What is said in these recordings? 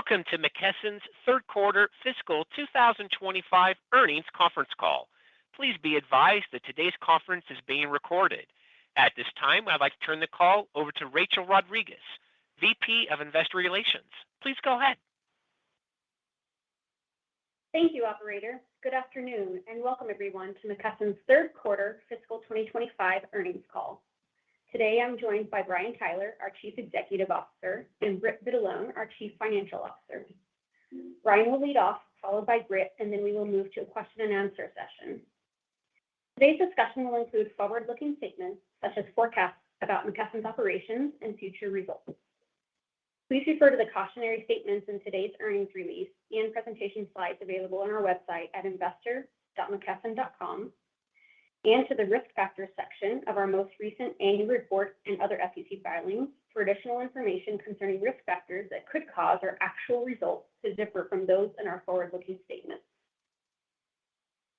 Welcome to McKesson's third quarter fiscal 2025 earnings conference call. Please be advised that today's conference is being recorded. At this time, I'd like to turn the call over to Rachel Rodriguez, VP of Investor Relations. Please go ahead. Thank you, Operator. Good afternoon, and welcome everyone to McKesson's third quarter fiscal 2025 earnings call. Today, I'm joined by Brian Tyler, our Chief Executive Officer, and Britt Vitalone, our Chief Financial Officer. Brian will lead off, followed by Britt, and then we will move to a question and answer session. Today's discussion will include forward-looking statements such as forecasts about McKesson's operations and future results. Please refer to the cautionary statements in today's earnings release and presentation slides available on our website at investor.mckesson.com and to the risk factors section of our most recent annual report and other SEC filings for additional information concerning risk factors that could cause our actual results to differ from those in our forward-looking statements.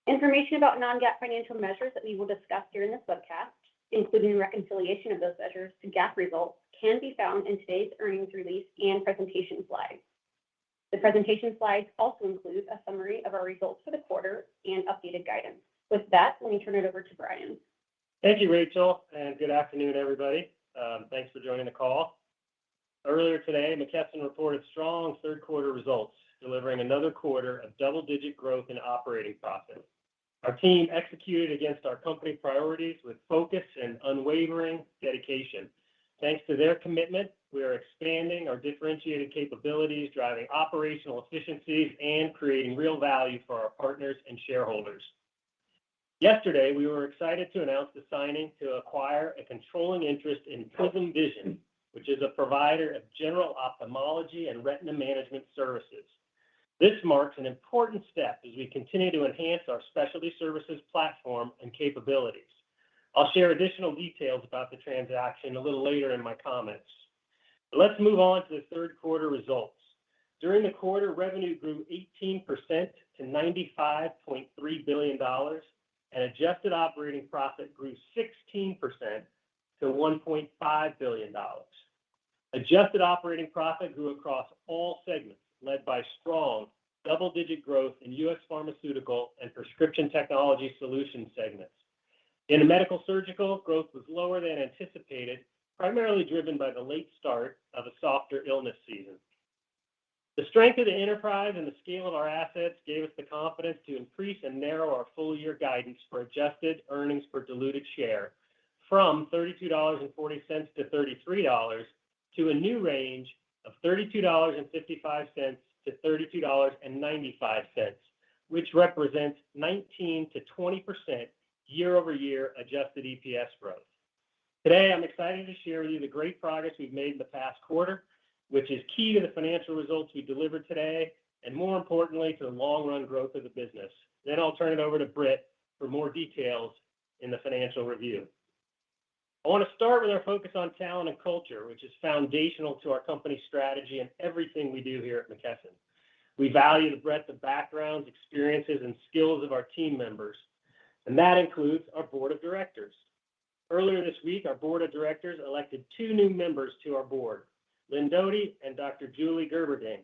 Information about non-GAAP financial measures that we will discuss during this webcast, including reconciliation of those measures to GAAP results, can be found in today's earnings release and presentation slides. The presentation slides also include a summary of our results for the quarter and updated guidance. With that, let me turn it over to Brian. Thank you, Rachel, and good afternoon, everybody. Thanks for joining the call. Earlier today, McKesson reported strong third quarter results, delivering another quarter of double-digit growth in operating profit. Our team executed against our company priorities with focus and unwavering dedication. Thanks to their commitment, we are expanding our differentiated capabilities, driving operational efficiencies, and creating real value for our partners and shareholders. Yesterday, we were excited to announce the signing to acquire a controlling interest in Prism Vision, which is a provider of general ophthalmology and retina management services. This marks an important step as we continue to enhance our specialty services platform and capabilities. I'll share additional details about the transaction a little later in my comments. But let's move on to the third quarter results. During the quarter, revenue grew 18% to $95.3 billion. And adjusted operating profit grew 16% to $1.5 billion. Adjusted operating profit grew across all segments, led by strong double-digit growth in U.S. Pharmaceutical and Prescription Technology Solutions segments. In the Medical Surgical, growth was lower than anticipated, primarily driven by the late start of a softer illness season. The strength of the enterprise and the scale of our assets gave us the confidence to increase and narrow our full-year guidance for adjusted earnings per diluted share from $32.40 to $33 to a new range of $32.55 to $32.95, which represents 19 to 20% year-over-year adjusted EPS growth. Today, I'm excited to share with you the great progress we've made in the past quarter, which is key to the financial results we delivered today, and more importantly, to the long-run growth of the business. Then I'll turn it over to Britt for more details in the financial review. I want to start with our focus on talent and culture, which is foundational to our company's strategy and everything we do here at McKesson. We value the breadth of backgrounds, experiences, and skills of our team members, and that includes our board of directors. Earlier this week, our board of directors elected two new members to our board, Lynn Doty and Dr. Julie Gerberding.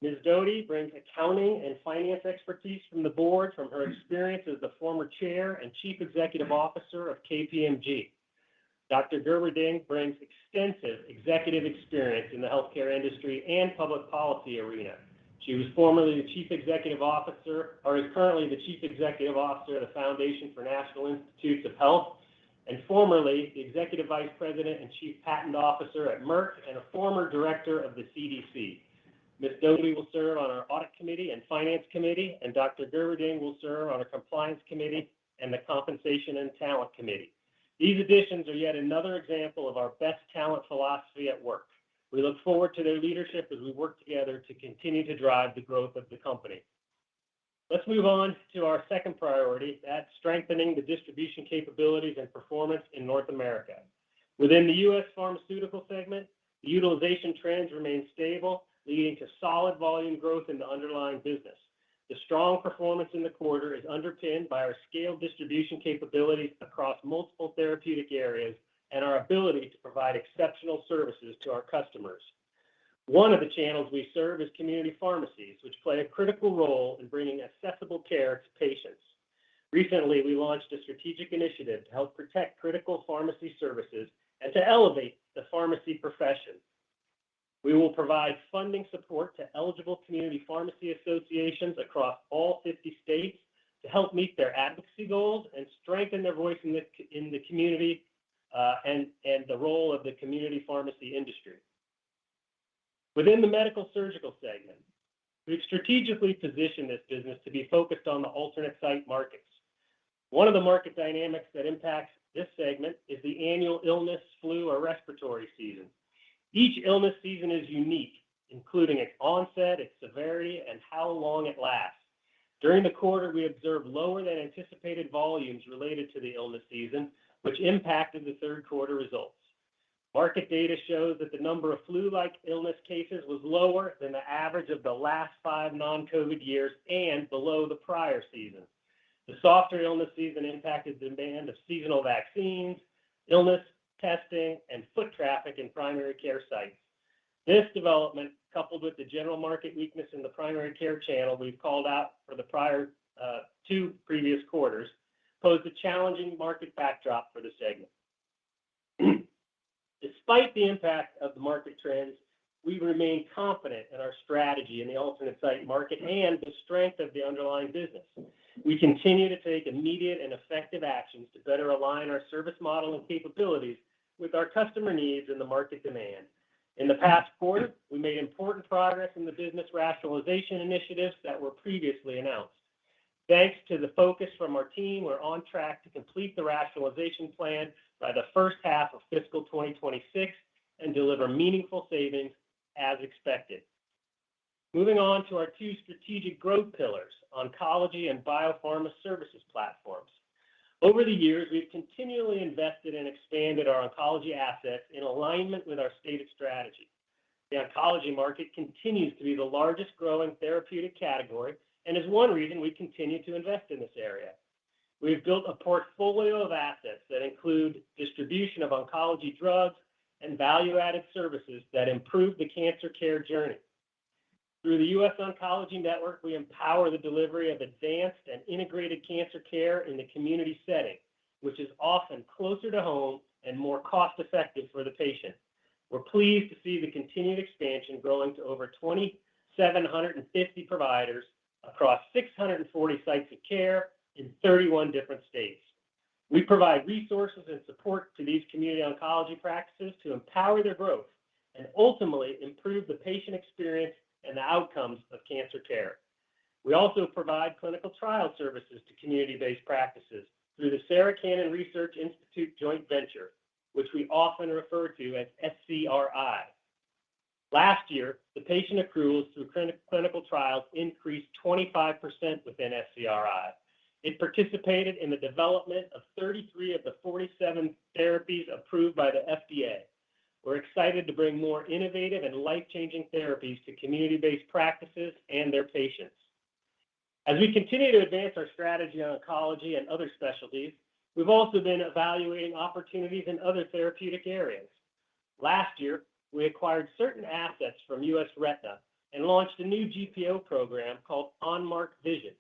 Ms. Doty brings accounting and finance expertise from the board from her experience as the former chair and chief executive officer of KPMG. Dr. Gerberding brings extensive executive experience in the healthcare industry and public policy arena. She was formerly the chief executive officer, or is currently the chief executive officer of the Foundation for National Institutes of Health, and formerly the Executive Vice President and Chief Patent Officer at Merck and a former director of the CDC. Ms. Doty will serve on our Audit Committee and Finance Committee, and Dr. Gerberding will serve on our Compliance Committee and the Compensation and Talent Committee. These additions are yet another example of our best talent philosophy at work. We look forward to their leadership as we work together to continue to drive the growth of the company. Let's move on to our second priority, that's strengthening the distribution capabilities and performance in North America. Within the U.S. Pharmaceutical segment, the utilization trends remain stable, leading to solid volume growth in the underlying business. The strong performance in the quarter is underpinned by our scaled distribution capabilities across multiple therapeutic areas and our ability to provide exceptional services to our customers. One of the channels we serve is community pharmacies, which play a critical role in bringing accessible care to patients. Recently, we launched a strategic initiative to help protect critical pharmacy services and to elevate the pharmacy profession. We will provide funding support to eligible community pharmacy associations across all 50 states to help meet their advocacy goals and strengthen their voice in the community and the role of the community pharmacy industry. Within the medical surgical segment, we've strategically positioned this business to be focused on the alternate site markets. One of the market dynamics that impacts this segment is the annual illness, flu, or respiratory season. Each illness season is unique, including its onset, its severity, and how long it lasts. During the quarter, we observed lower than anticipated volumes related to the illness season, which impacted the third quarter results. Market data shows that the number of flu-like illness cases was lower than the average of the last 5 non-COVID years and below the prior season. The softer illness season impacted the demand of seasonal vaccines, illness testing, and foot traffic in primary care sites. This development, coupled with the general market weakness in the primary care channel we've called out for the prior 2 previous quarters, posed a challenging market backdrop for the segment. Despite the impact of the market trends, we remain confident in our strategy in the alternate site market and the strength of the underlying business. We continue to take immediate and effective actions to better align our service model and capabilities with our customer needs and the market demand. In the past quarter, we made important progress in the business rationalization initiatives that were previously announced. Thanks to the focus from our team, we're on track to complete the rationalization plan by the first half of fiscal 2026 and deliver meaningful savings as expected. Moving on to our 2 strategic growth pillars, oncology and biopharma services platforms. Over the years, we've continually invested and expanded our oncology assets in alignment with our stated strategy. The oncology market continues to be the largest growing therapeutic category and is one reason we continue to invest in this area. We've built a portfolio of assets that include distribution of oncology drugs and value-added services that improve the cancer care journey. Through the U.S. Oncology Network, we empower the delivery of advanced and integrated cancer care in the community setting, which is often closer to home and more cost-effective for the patient. We're pleased to see the continued expansion growing to over 2,750 providers across 640 sites of care in 31 different states. We provide resources and support to these community oncology practices to empower their growth and ultimately improve the patient experience and the outcomes of cancer care. We also provide clinical trial services to community-based practices through the Sarah Cannon Research Institute joint venture, which we often refer to as SCRI. Last year, the patient accruals through clinical trials increased 25% within SCRI. It participated in the development of 33 of the 47 therapies approved by the FDA. We're excited to bring more innovative and life-changing therapies to community-based practices and their patients. As we continue to advance our strategy on oncology and other specialties, we've also been evaluating opportunities in other therapeutic areas. Last year, we acquired certain assets from U.S. Retina and launched a new GPO program called OnMark Vision.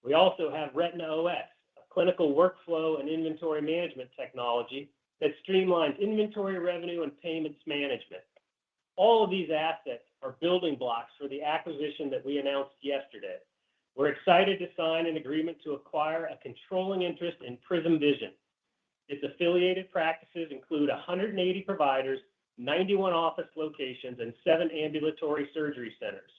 We also have Retina OS, a clinical workflow and inventory management technology that streamlines inventory revenue and payments management. All of these assets are building blocks for the acquisition that we announced yesterday. We're excited to sign an agreement to acquire a controlling interest in Prism Vision. Its affiliated practices include 180 providers, 91 office locations, and 7 ambulatory surgery centers.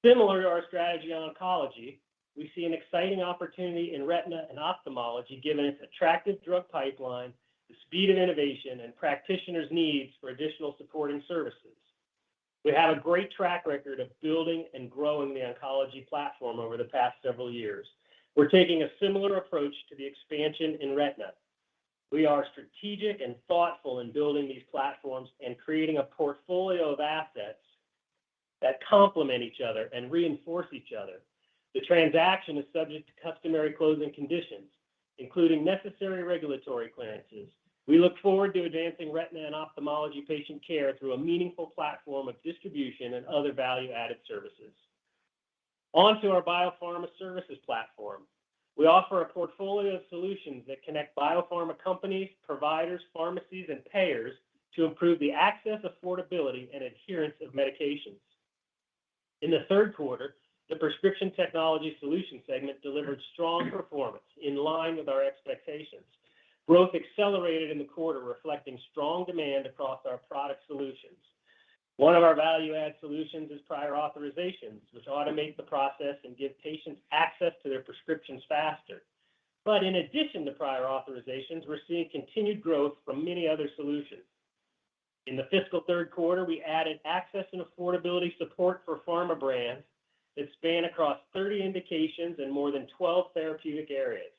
Similar to our strategy on oncology, we see an exciting opportunity in retina and ophthalmology given its attractive drug pipeline, the speed of innovation, and practitioners' needs for additional supporting services. We have a great track record of building and growing the oncology platform over the past several years. We're taking a similar approach to the expansion in retina. We are strategic and thoughtful in building these platforms and creating a portfolio of assets that complement each other and reinforce each other. The transaction is subject to customary closing conditions, including necessary regulatory clearances, We look forward to advancing retina and ophthalmology patient care through a meaningful platform of distribution and other value-added services. On to our biopharma services platform. We offer a portfolio of solutions that connect biopharma companies, providers, pharmacies, and payers to improve the access, affordability, and adherence of medications. In the third quarter, the Prescription Technology Solutions segment delivered strong performance in line with our expectations. Growth accelerated in the quarter, reflecting strong demand across our product solutions. One of our value-add solutions is prior authorizations, which automate the process and give patients access to their prescriptions faster. But in addition to prior authorizations, we're seeing continued growth from many other solutions. In the fiscal third quarter, we added access and affordability support for pharma brands that span across 30 indications and more than 12 therapeutic areas.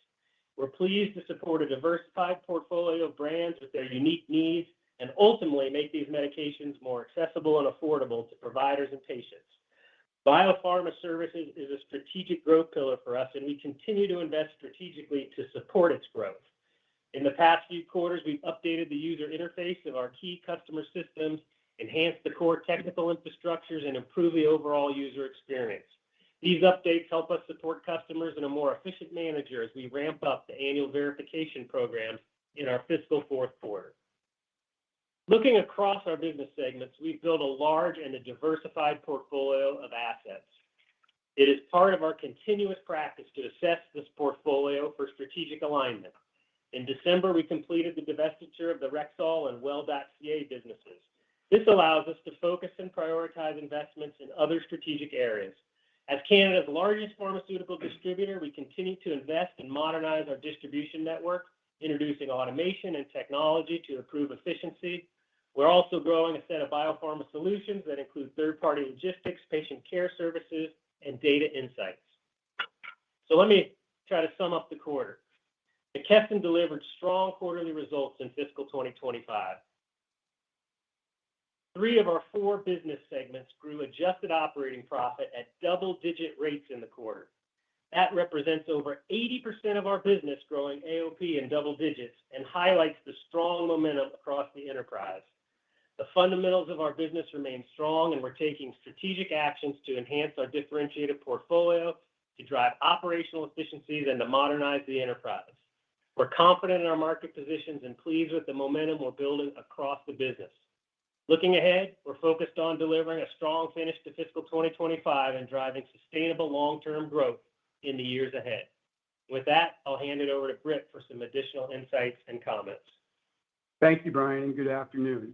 We're pleased to support a diversified portfolio of brands with their unique needs and ultimately make these medications more accessible and affordable to providers and patients. Biopharma services is a strategic growth pillar for us, and we continue to invest strategically to support its growth. In the past few quarters, we've updated the user interface of our key customer systems, enhanced the core technical infrastructures, and improved the overall user experience. These updates help us support customers in a more efficient manner as we ramp up the annual verification program in our fiscal fourth quarter. Looking across our business segments, we've built a large and a diversified portfolio of assets. It is part of our continuous practice to assess this portfolio for strategic alignment. In December, we completed the divestiture of the Rexall and Well.ca businesses. This allows us to focus and prioritize investments in other strategic areas. As Canada's largest pharmaceutical distributor, we continue to invest and modernize our distribution network, introducing automation and technology to improve efficiency. We're also growing a set of biopharma solutions that include third-party logistics, patient care services, and data insights. So let me try to sum up the quarter. McKesson delivered strong quarterly results in fiscal 2025. 3 of our 4 business segments grew adjusted operating profit at double-digit rates in the quarter. That represents over 80% of our business growing AOP in double digits and highlights the strong momentum across the enterprise. The fundamentals of our business remain strong, and we're taking strategic actions to enhance our differentiated portfolio, to drive operational efficiencies, and to modernize the enterprise. We're confident in our market positions and pleased with the momentum we're building across the business. Looking ahead, we're focused on delivering a strong finish to fiscal 2025 and driving sustainable long-term growth in the years ahead. With that, I'll hand it over to Britt for some additional insights and comments. Thank you, Brian, and good afternoon.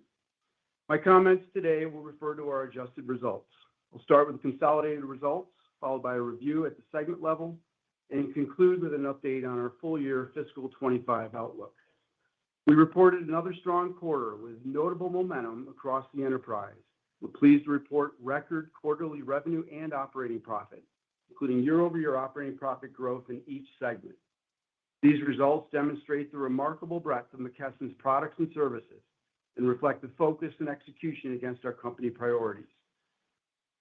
My comments today will refer to our adjusted results. We'll start with consolidated results, followed by a review at the segment level, and conclude with an update on our full-year fiscal 25 outlook. We reported another strong quarter with notable momentum across the enterprise. We're pleased to report record quarterly revenue and operating profit, including year-over-year operating profit growth in each segment. These results demonstrate the remarkable breadth of McKesson's products and services and reflect the focus and execution against our company priorities.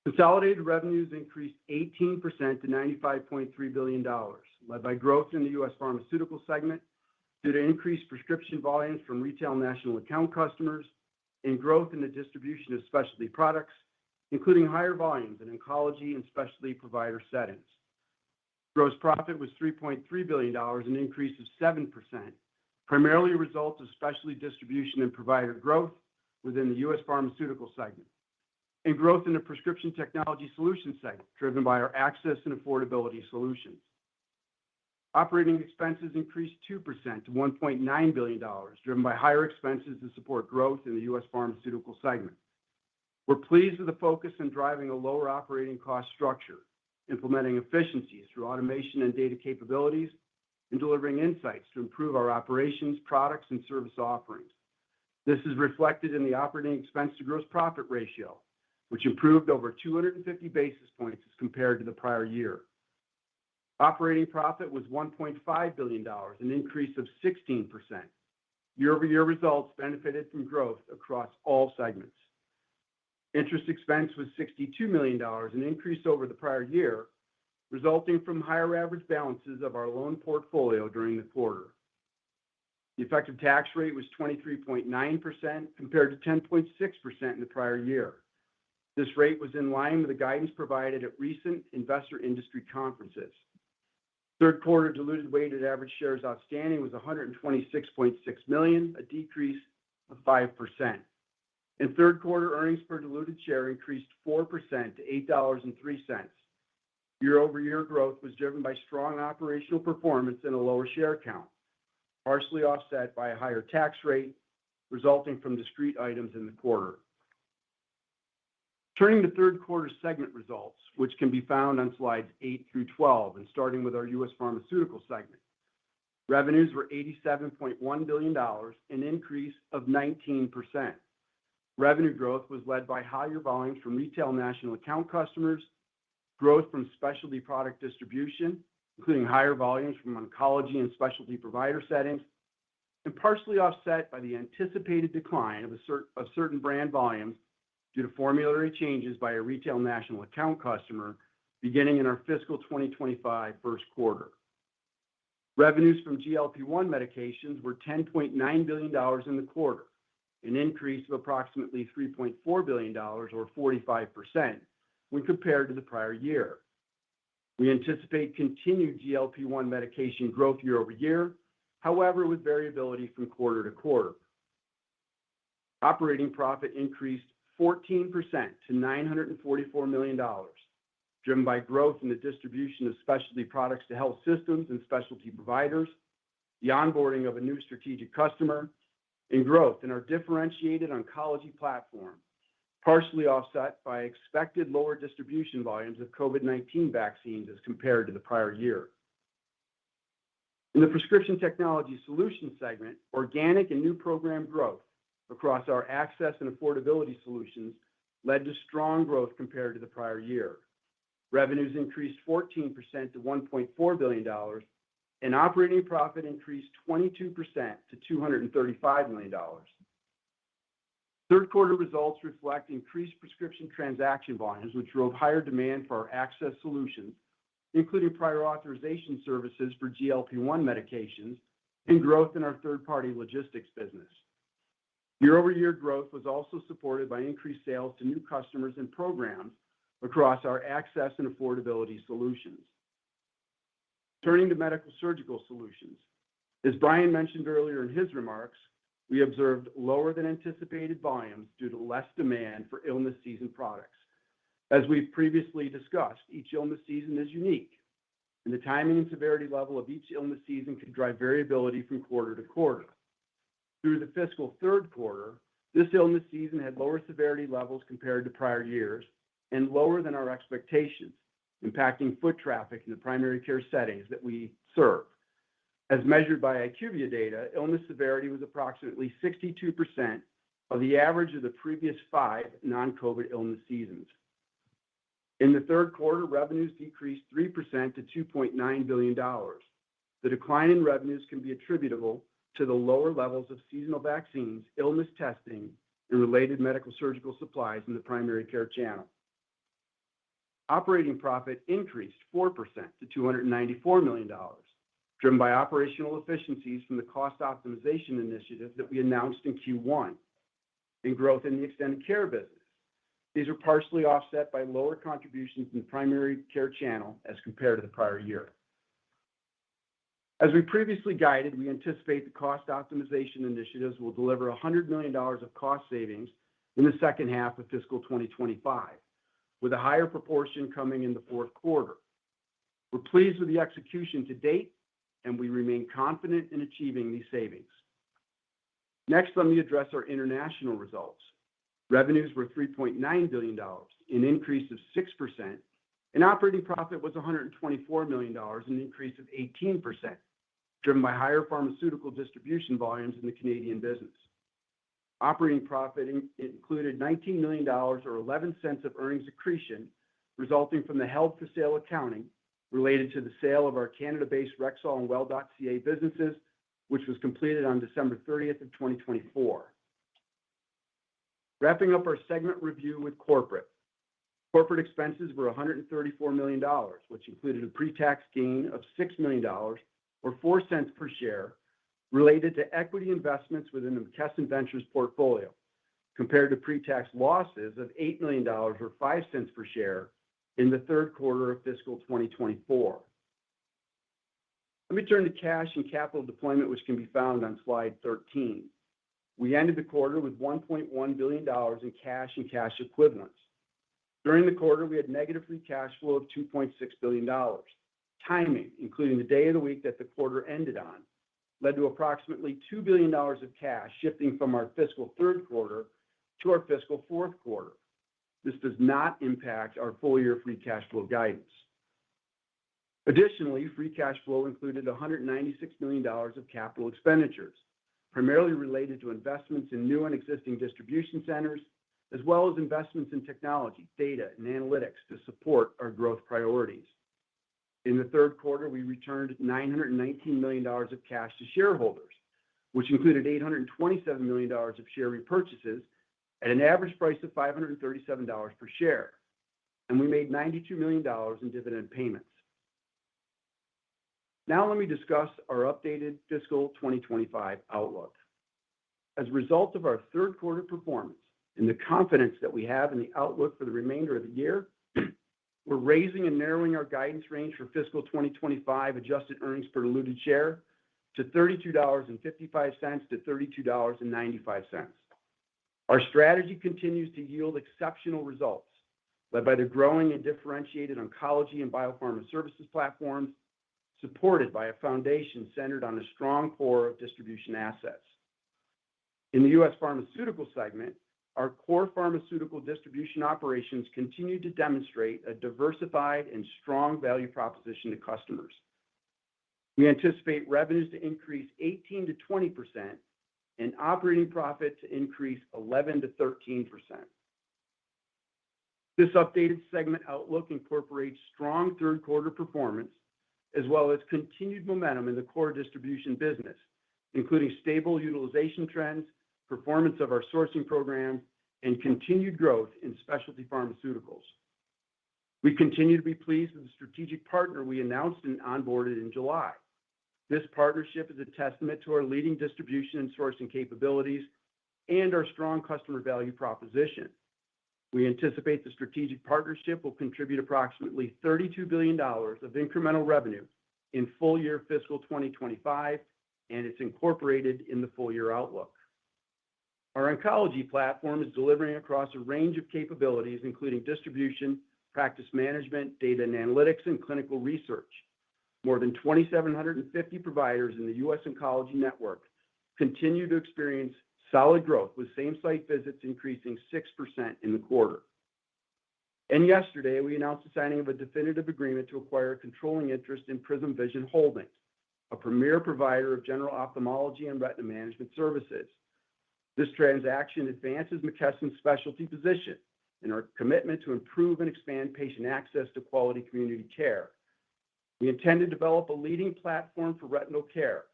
Consolidated revenues increased 18% to $95.3 billion, led by growth in the U.S. Pharmaceutical segment due to increased prescription volumes from retail national account customers and growth in the distribution of specialty products, including higher volumes in oncology and specialty provider settings. Gross profit was $3.3 billion, an increase of 7%, primarily a result of specialty distribution and provider growth within the U.S. Pharmaceutical segment, and growth in the Prescription Technology Solutions segment, driven by our access and affordability solutions. Operating expenses increased 2% to $1.9 billion, driven by higher expenses to support growth in the U.S. Pharmaceutical segment. We're pleased with the focus on driving a lower operating cost structure, implementing efficiencies through automation and data capabilities, and delivering insights to improve our operations, products, and service offerings. This is reflected in the operating expense to gross profit ratio, which improved over 250 basis points as compared to the prior year. Operating profit was $1.5 billion, an increase of 16%. Year-over-year results benefited from growth across all segments. Interest expense was $62 million, an increase over the prior year, resulting from higher average balances of our loan portfolio during the quarter. The effective tax rate was 23.9% compared to 10.6% in the prior year. This rate was in line with the guidance provided at recent investor industry conferences. Third quarter diluted weighted average shares outstanding was 126.6 million, a decrease of 5%. And third quarter earnings per diluted share increased 4% to $8.03. Year-over-year growth was driven by strong operational performance and a lower share count, partially offset by a higher tax rate resulting from discrete items in the quarter. Turning to third quarter segment results, which can be found on slides 8 through 12, and starting with our U.S. Pharmaceutical segment. Revenues were $87.1 billion, an increase of 19%. Revenue growth was led by higher volumes from retail national account customers, growth from specialty product distribution, including higher volumes from oncology and specialty provider settings, and partially offset by the anticipated decline of certain brand volumes due to formulary changes by a retail national account customer beginning in our fiscal 2025 first quarter. Revenues from GLP-1 medications were $10.9 billion in the quarter, an increase of approximately $3.4 billion, or 45%, when compared to the prior year. We anticipate continued GLP-1 medication growth year over year, however, with variability from quarter to quarter. Operating profit increased 14% to $944 million, driven by growth in the distribution of specialty products to health systems and specialty providers, the onboarding of a new strategic customer, and growth in our differentiated oncology platform, partially offset by expected lower distribution volumes of COVID-19 vaccines as compared to the prior year. In the Prescription Technology Solutions segment, organic and new program growth across our access and affordability solutions led to strong growth compared to the prior year. Revenues increased 14% to $1.4 billion, and operating profit increased 22% to $235 million. Third quarter results reflect increased prescription transaction volumes, which drove higher demand for our access solutions, including prior authorization services for GLP-1 medications and growth in our third-party logistics business. Year-over-year growth was also supported by increased sales to new customers and programs across our access and affordability solutions. Turning to Medical Surgical Solutions. As Brian mentioned earlier in his remarks, we observed lower than anticipated volumes due to less demand for illness season products. As we've previously discussed, each illness season is unique, and the timing and severity level of each illness season can drive variability from quarter to quarter. Through the fiscal third quarter, this illness season had lower severity levels compared to prior years and lower than our expectations, impacting foot traffic in the primary care settings that we serve. As measured by IQVIA data, illness severity was approximately 62% of the average of the previous 5 non-COVID illness seasons. In the third quarter, revenues decreased 3% to $2.9 billion. The decline in revenues can be attributable to the lower levels of seasonal vaccines, illness testing, and related medical surgical supplies in the primary care channel. Operating profit increased 4% to $294 million, driven by operational efficiencies from the cost optimization initiative that we announced in Q1, and growth in the extended care business. These are partially offset by lower contributions in the primary care channel as compared to the prior year. As we previously guided, we anticipate the cost optimization initiatives will deliver $100 million of cost savings in the second half of fiscal 2025, with a higher proportion coming in the fourth quarter. We're pleased with the execution to date, and we remain confident in achieving these savings. Next, let me address our international results. Revenues were $3.9 billion, an increase of 6%, and operating profit was $124 million, an increase of 18%, driven by higher pharmaceutical distribution volumes in the Canadian business. Operating profit included $19 million, or 11 cents of earnings accretion, resulting from the held-for-sale accounting related to the sale of our Canada-based Rexall and Well.ca businesses, which was completed on December 30th of 2024. Wrapping up our segment review with corporate. Corporate expenses were $134 million, which included a pre-tax gain of $6 million, or 4 cents per share, related to equity investments within the McKesson Ventures portfolio, compared to pre-tax losses of $8 million or 5 cents per share in the third quarter of fiscal 2024. Let me turn to cash and capital deployment, which can be found on slide 13. We ended the quarter with $1.1 billion in cash and cash equivalents. During the quarter, we had negative free cash flow of $2.6 billion. Timing, including the day of the week that the quarter ended on, led to approximately $2 billion of cash shifting from our fiscal third quarter to our fiscal fourth quarter. This does not impact our full-year free cash flow guidance. Additionally, free cash flow included $196 million of capital expenditures, primarily related to investments in new and existing distribution centers, as well as investments in technology, data, and analytics to support our growth priorities. In the third quarter, we returned $919 million of cash to shareholders, which included $827 million of share repurchases at an average price of $537 per share, and we made $92 million in dividend payments. Now let me discuss our updated fiscal 2025 outlook. As a result of our third quarter performance and the confidence that we have in the outlook for the remainder of the year, we're raising and narrowing our guidance range for fiscal 2025 adjusted earnings per diluted share to $32.55 to $32.95. Our strategy continues to yield exceptional results, led by the growing and differentiated oncology and biopharma services platforms, supported by a foundation centered on a strong core of distribution assets. In the U.S. Pharmaceutical segment, our core pharmaceutical distribution operations continue to demonstrate a diversified and strong value proposition to customers. We anticipate revenues to increase 18% to 20% and operating profit to increase 11% to 13%. This updated segment outlook incorporates strong third quarter performance, as well as continued momentum in the core distribution business, including stable utilization trends, performance of our sourcing programs, and continued growth in specialty pharmaceuticals. We continue to be pleased with the strategic partner we announced and onboarded in July. This partnership is a testament to our leading distribution and sourcing capabilities and our strong customer value proposition. We anticipate the strategic partnership will contribute approximately $32 billion of incremental revenue in full-year fiscal 2025, and it's incorporated in the full-year outlook. Our oncology platform is delivering across a range of capabilities, including distribution, practice management, data and analytics, and clinical research. More than 2,750 providers in the U.S. Oncology Network continue to experience solid growth, with same-site visits increasing 6% in the quarter. And yesterday, we announced the signing of a definitive agreement to acquire a controlling interest in Prism Vision Holdings, a premier provider of general ophthalmology and retina management services. This transaction advances McKesson's specialty position and our commitment to improve and expand patient access to quality community care. We intend to develop a leading platform for retinal care,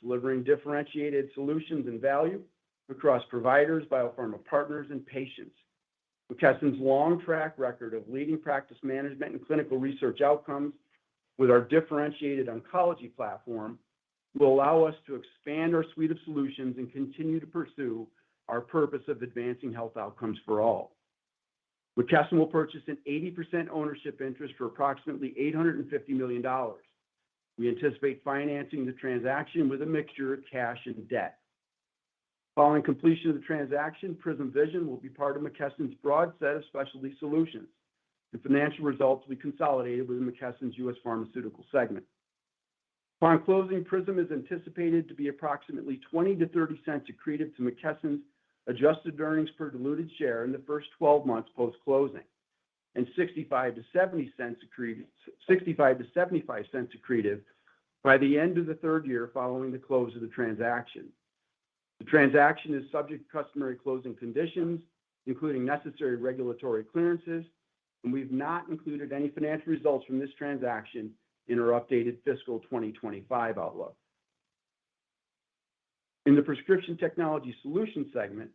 delivering differentiated solutions and value across providers, biopharma partners, and patients. McKesson's long track record of leading practice management and clinical research outcomes with our differentiated oncology platform will allow us to expand our suite of solutions and continue to pursue our purpose of advancing health outcomes for all. McKesson will purchase an 80% ownership interest for approximately $850 million. We anticipate financing the transaction with a mixture of cash and debt. Following completion of the transaction, Prism Vision will be part of McKesson's broad set of specialty solutions. The financial results will be consolidated within McKesson's U.S. Pharmaceutical segment. Upon closing, Prism is anticipated to be approximately 20 to 30 cents accretive to McKesson's adjusted earnings per diluted share in the first 12 months post-closing, and 65 to 75 cents accretive by the end of the third year following the close of the transaction. The transaction is subject to customary closing conditions, including necessary regulatory clearances, and we've not included any financial results from this transaction in our updated fiscal 2025 outlook. In the Prescription Technology Solutions segment,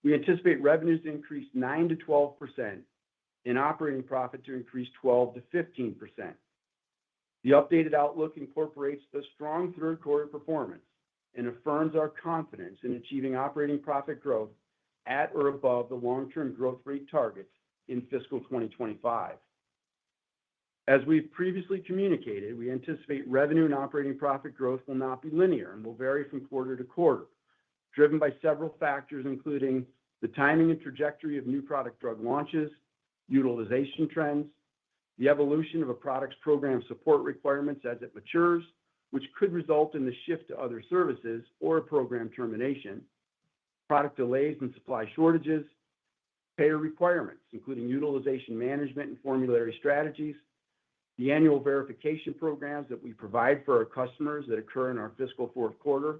we anticipate revenues to increase 9 to 12% and operating profit to increase 12 to 15%. The updated outlook incorporates the strong third quarter performance, and affirms our confidence in achieving operating profit growth at or above the long-term growth rate targets in fiscal 2025. As we've previously communicated, we anticipate revenue and operating profit growth will not be linear and will vary from quarter to quarter, driven by several factors, including the timing and trajectory of new product drug launches, utilization trends, the evolution of a product's program support requirements as it matures, which could result in the shift to other services or a program termination, product delays and supply shortages, payer requirements, including utilization management and formulary strategies, the annual verification programs that we provide for our customers that occur in our fiscal fourth quarter,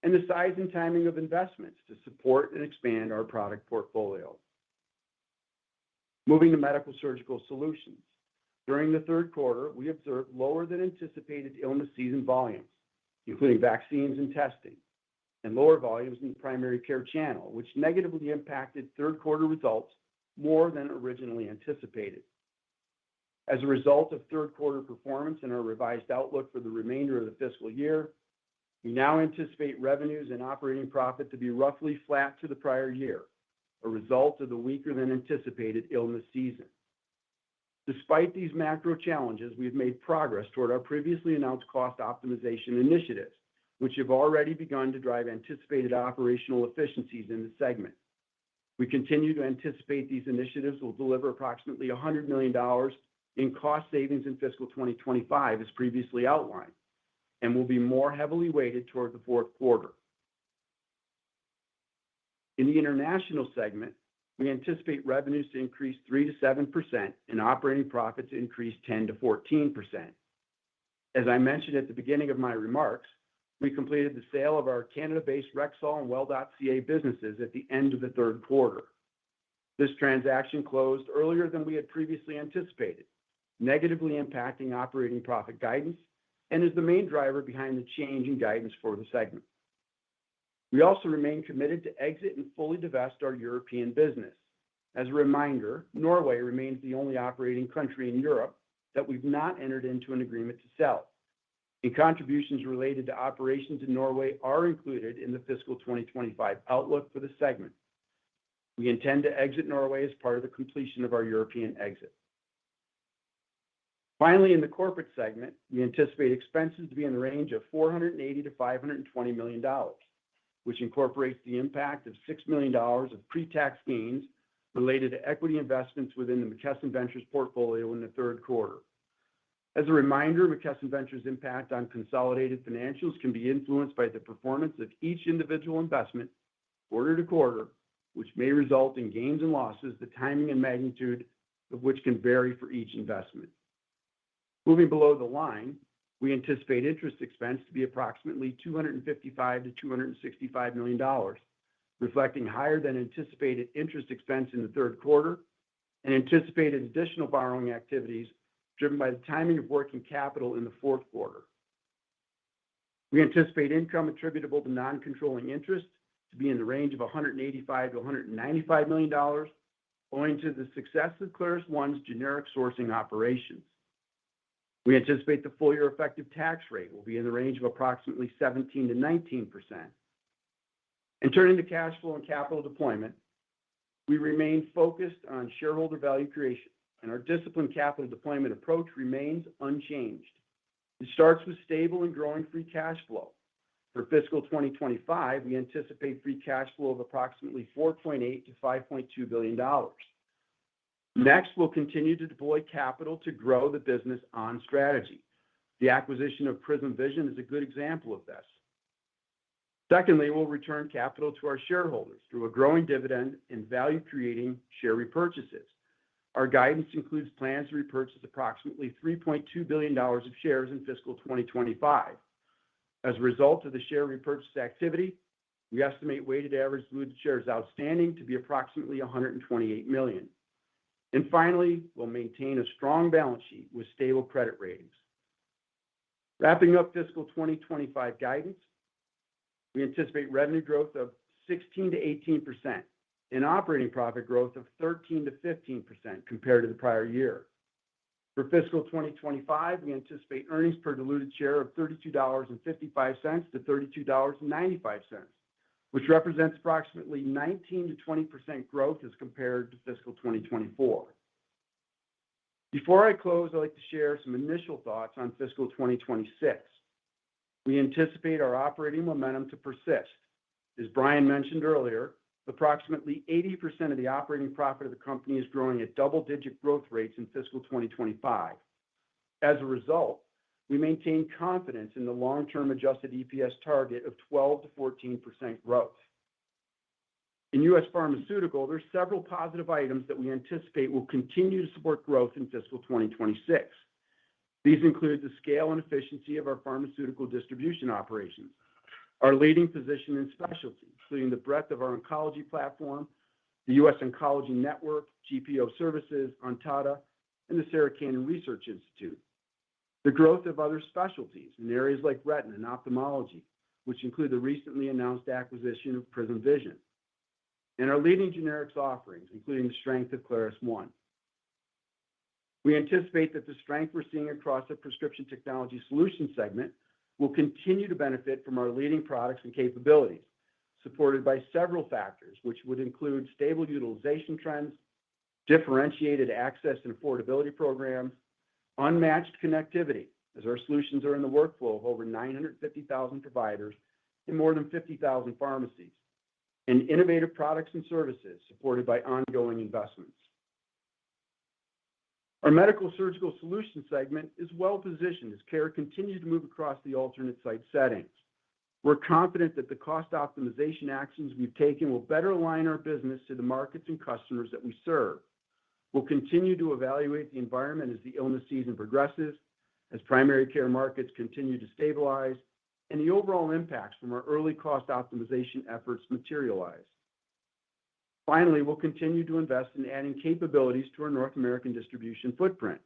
and the size and timing of investments to support and expand our product portfolio. Moving to Medical Surgical Solutions. During the third quarter, we observed lower than anticipated illness season volumes, including vaccines and testing, and lower volumes in the primary care channel, which negatively impacted third quarter results more than originally anticipated. As a result of third quarter performance and our revised outlook for the remainder of the fiscal year, we now anticipate revenues and operating profit to be roughly flat to the prior year, a result of the weaker than anticipated illness season. Despite these macro challenges, we've made progress toward our previously announced cost optimization initiatives, which have already begun to drive anticipated operational efficiencies in the segment. We continue to anticipate these initiatives will deliver approximately $100 million in cost savings in fiscal 2025, as previously outlined, and will be more heavily weighted toward the fourth quarter. In the international segment, we anticipate revenues to increase 3 to 7% and operating profit to increase 10 to 14%. As I mentioned at the beginning of my remarks, we completed the sale of our Canada-based Rexall and Well.ca businesses at the end of the third quarter. This transaction closed earlier than we had previously anticipated, negatively impacting operating profit guidance, and is the main driver behind the change in guidance for the segment. We also remain committed to exit and fully divest our European business. As a reminder, Norway remains the only operating country in Europe that we've not entered into an agreement to sell, and contributions related to operations in Norway are included in the fiscal 2025 outlook for the segment. We intend to exit Norway as part of the completion of our European exit. Finally, in the corporate segment, we anticipate expenses to be in the range of $480 to $520 million, which incorporates the impact of $6 million of pre-tax gains related to equity investments within the McKesson Ventures portfolio in the third quarter. As a reminder, McKesson Ventures' impact on consolidated financials can be influenced by the performance of each individual investment quarter to quarter, which may result in gains and losses, the timing and magnitude of which can vary for each investment. Moving below the line, we anticipate interest expense to be approximately $255 to $265 million, reflecting higher than anticipated interest expense in the third quarter and anticipated additional borrowing activities driven by the timing of working capital in the fourth quarter. We anticipate income attributable to non-controlling interest to be in the range of $185 to $195 million, owing to the success of ClarusOne's generic sourcing operations. We anticipate the full year effective tax rate will be in the range of approximately 17 to 19%. And turning to cash flow and capital deployment, we remain focused on shareholder value creation, and our disciplined capital deployment approach remains unchanged. It starts with stable and growing free cash flow. For fiscal 2025, we anticipate free cash flow of approximately $4.8 to $5.2 billion. Next, we'll continue to deploy capital to grow the business on strategy. The acquisition of Prism Vision is a good example of this. Secondly, we'll return capital to our shareholders through a growing dividend and value-creating share repurchases. Our guidance includes plans to repurchase approximately $3.2 billion of shares in fiscal 2025. As a result of the share repurchase activity, we estimate weighted average diluted shares outstanding to be approximately 128 million. And finally, we'll maintain a strong balance sheet with stable credit ratings. Wrapping up fiscal 2025 guidance, we anticipate revenue growth of 16 to 18% and operating profit growth of 13 to 15% compared to the prior year. For fiscal 2025, we anticipate earnings per diluted share of $32.55 to $32.95, which represents approximately 19 to 20% growth as compared to fiscal 2024. Before I close, I'd like to share some initial thoughts on fiscal 2026. We anticipate our operating momentum to persist. As Brian mentioned earlier, approximately 80% of the operating profit of the company is growing at double-digit growth rates in fiscal 2025. As a result, we maintain confidence in the long-term adjusted EPS target of 12 to 14% growth. In U.S. Pharmaceutical, there are several positive items that we anticipate will continue to support growth in fiscal 2026. These include the scale and efficiency of our pharmaceutical distribution operations, our leading position in specialty, including the breadth of our oncology platform, the U.S. Oncology Network, GPO Services, Ontada, and the Sarah Cannon Research Institute. The growth of other specialties in areas like retina and ophthalmology, which include the recently announced acquisition of Prism Vision, and our leading generics offerings, including the strength of ClarisOne. We anticipate that the strength we're seeing across the Prescription Technology Solutions segment will continue to benefit from our leading products and capabilities, supported by several factors, which would include stable utilization trends, differentiated access and affordability programs, unmatched connectivity, as our solutions are in the workflow of over 950,000 providers and more than 50,000 pharmacies, and innovative products and services supported by ongoing investments. Our Medical Surgical Solutions segment is well positioned as care continues to move across the alternate site settings. We're confident that the cost optimization actions we've taken will better align our business to the markets and customers that we serve. We'll continue to evaluate the environment as the illness season progresses, as primary care markets continue to stabilize, and the overall impacts from our early cost optimization efforts materialize. Finally, we'll continue to invest in adding capabilities to our North American distribution footprint.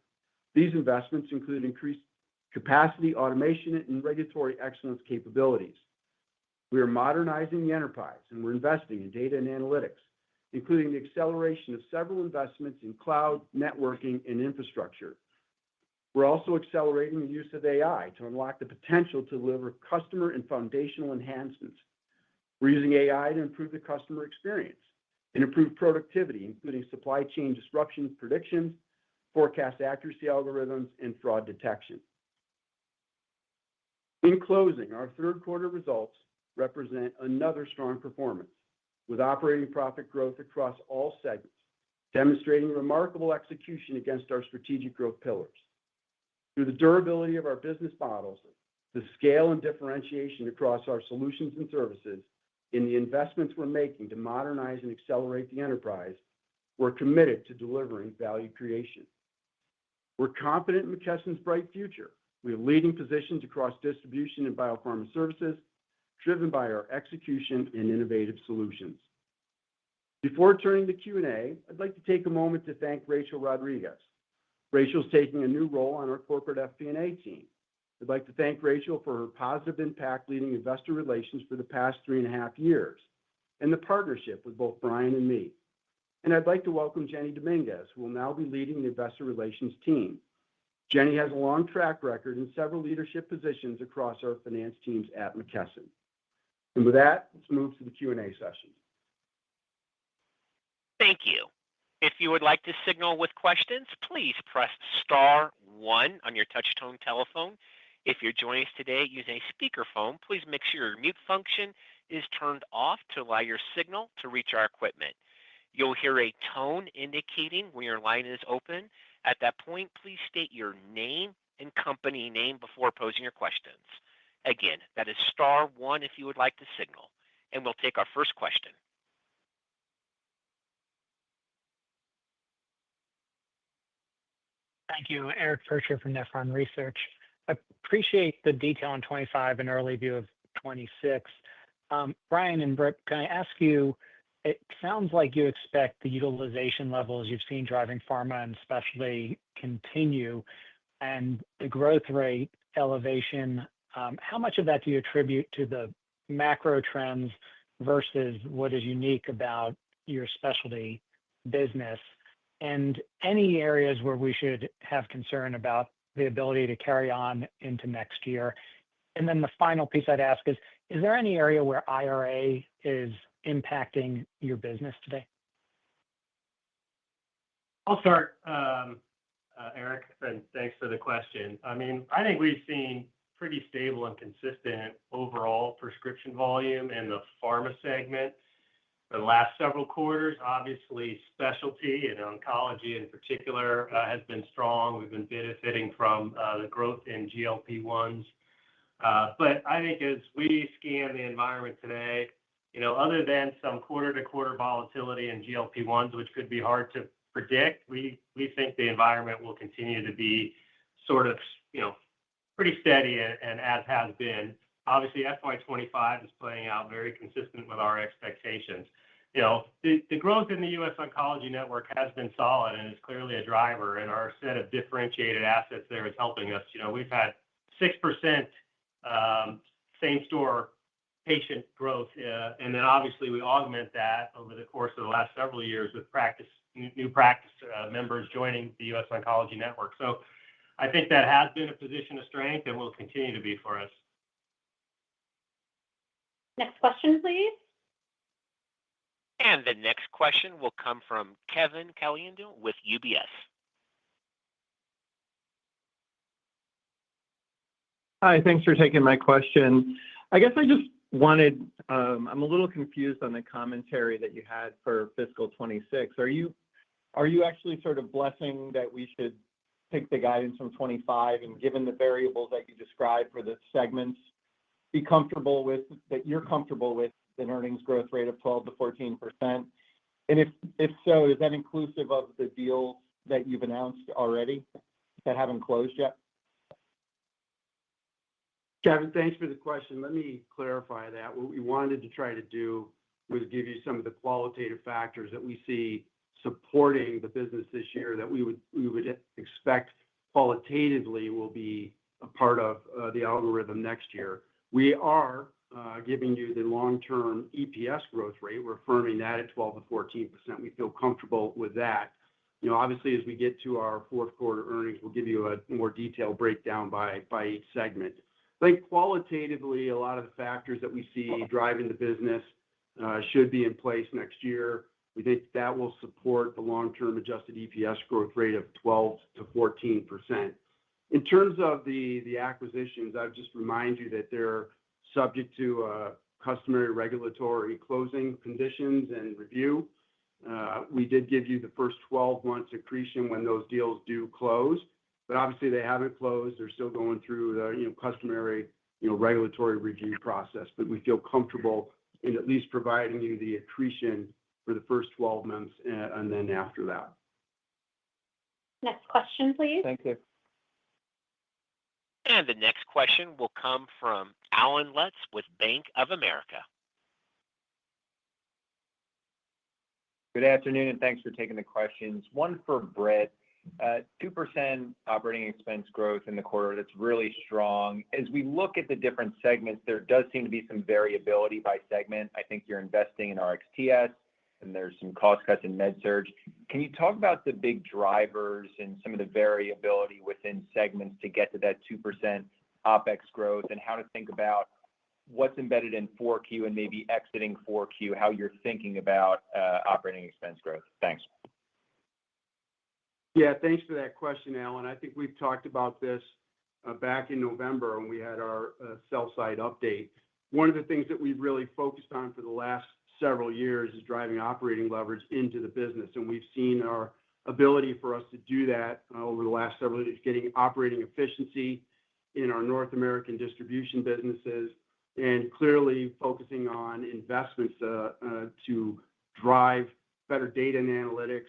These investments include increased capacity, automation, and regulatory excellence capabilities. We are modernizing the enterprise, and we're investing in data and analytics, including the acceleration of several investments in cloud, networking, and infrastructure. We're also accelerating the use of AI to unlock the potential to deliver customer and foundational enhancements. We're using AI to improve the customer experience and improve productivity, including supply chain disruption predictions, forecast accuracy algorithms, and fraud detection. In closing, our third quarter results represent another strong performance, with operating profit growth across all segments, demonstrating remarkable execution against our strategic growth pillars. Through the durability of our business models, the scale and differentiation across our solutions and services, in the investments we're making to modernize and accelerate the enterprise, we're committed to delivering value creation. We're confident in McKesson's bright future. We have leading positions across distribution and biopharma services, driven by our execution and innovative solutions. Before turning to Q&A, I'd like to take a moment to thank Rachel Rodriguez. Rachel's taking a new role on our corporate FP&A team. I'd like to thank Rachel for her positive impact leading investor relations for the past 3.5 years and the partnership with both Brian and me. And I'd like to welcome Jenny Dominguez, who will now be leading the investor relations team. Jenny has a long track record in several leadership positions across our finance teams at McKesson. And with that, let's move to the Q&A session. Thank you. If you would like to signal with questions, please press star one on your touch-tone telephone. If you're joining us today using a speakerphone, please make sure your mute function is turned off to allow your signal to reach our equipment. You'll hear a tone indicating when your line is open. At that point, please state your name and company name before posing your questions. Again, that is star one if you would like to signal. And we'll take our first question. Thank you, Eric Percher from Nephron Research. I appreciate the detail on 25 and early view of 26. Brian and Britt, can I ask you, it sounds like you expect the utilization levels you've seen driving pharma and specialty continue, and the growth rate elevation. How much of that do you attribute to the macro trends versus what is unique about your specialty business? and any areas where we should have concern about the ability to carry on into next year. And then the final piece I'd ask is there any area where IRA is impacting your business today? I'll start, Eric, and thanks for the question. I mean, I think we've seen pretty stable and consistent overall prescription volume in the pharma segment for the last several quarters. Obviously, specialty and oncology in particular has been strong. We've been benefiting from the growth in GLP-1s. But I think as we scan the environment today, other than some quarter-to-quarter volatility in GLP-1s, which could be hard to predict, we think the environment will continue to be sort of, pretty steady and as has been. Obviously, FY25 is playing out very consistent with our expectations. The growth in the U.S. Oncology Network has been solid and is clearly a driver, and our set of differentiated assets there is helping us. We've had 6% same-store patient growth, and then obviously we augment that over the course of the last several years with new practice members joining the U.S. Oncology Network. So I think that has been a position of strength and will continue to be for us. Next question, please. And the next question will come from Kevin Caliendo with UBS. Hi, thanks for taking my question. I guess I just wanted, I'm a little confused on the commentary that you had for fiscal 26. Are you actually sort of blessing that we should take the guidance from 25 and, given the variables that you described for the segments, be comfortable with that you're comfortable with an earnings growth rate of 12 to 14%? And if so, is that inclusive of the deals that you've announced already that haven't closed yet? Kevin, thanks for the question. Let me clarify that. What we wanted to try to do was give you some of the qualitative factors that we see supporting the business this year that we would expect qualitatively will be a part of the algorithm next year. We are giving you the long-term EPS growth rate. We're affirming that at 12 to 14%. We feel comfortable with that. Obviously, as we get to our fourth quarter earnings, we'll give you a more detailed breakdown by each segment. I think qualitatively, a lot of the factors that we see driving the business should be in place next year. We think that will support the long-term adjusted EPS growth rate of 12 to 14%. In terms of the acquisitions, I would just remind you that they're subject to customary regulatory closing conditions and review. We did give you the first 12 months accretion when those deals do close, but obviously they haven't closed. They're still going through the customary regulatory review process, but we feel comfortable in at least providing you the accretion for the first 12 months and then after that. Next question, please. Thank you. And the next question will come from Allen Lutz with Bank of America. Good afternoon, and thanks for taking the questions. One for Britt. 2% operating expense growth in the quarter. That's really strong. As we look at the different segments, there does seem to be some variability by segment. I think you're investing in RxTS, and there's some cost cuts in MedSurg. Can you talk about the big drivers and some of the variability within segments to get to that 2% OpEx growth, and how to think about what's embedded in 4Q and maybe exiting 4Q, how you're thinking about operating expense growth? Thanks. Yeah, thanks for that question, Alan. I think we've talked about this back in November when we had our sell-side update. One of the things that we've really focused on for the last several years is driving operating leverage into the business, and we've seen our ability for us to do that over the last several years, getting operating efficiency in our North American distribution businesses, and clearly focusing on investments to drive better data and analytics,